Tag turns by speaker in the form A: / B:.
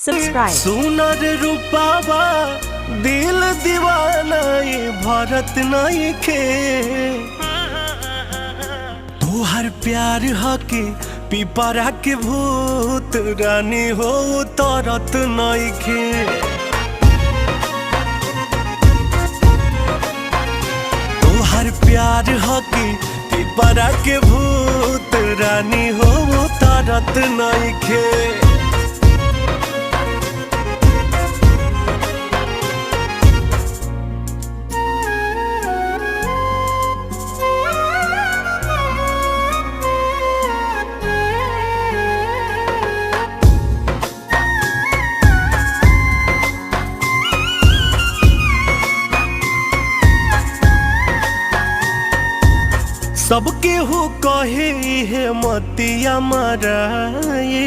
A: Subscribe.
B: सुनर रूपावा दिल दीवाना ये भरत नहीं खे तोहर प्यार हके पिपरा के भूत रानी हो तरत नहीं खे तोहर प्यार हके पिपरा के भूत रानी हो तरत नहीं खे सबके हो कहे है मतिया मराए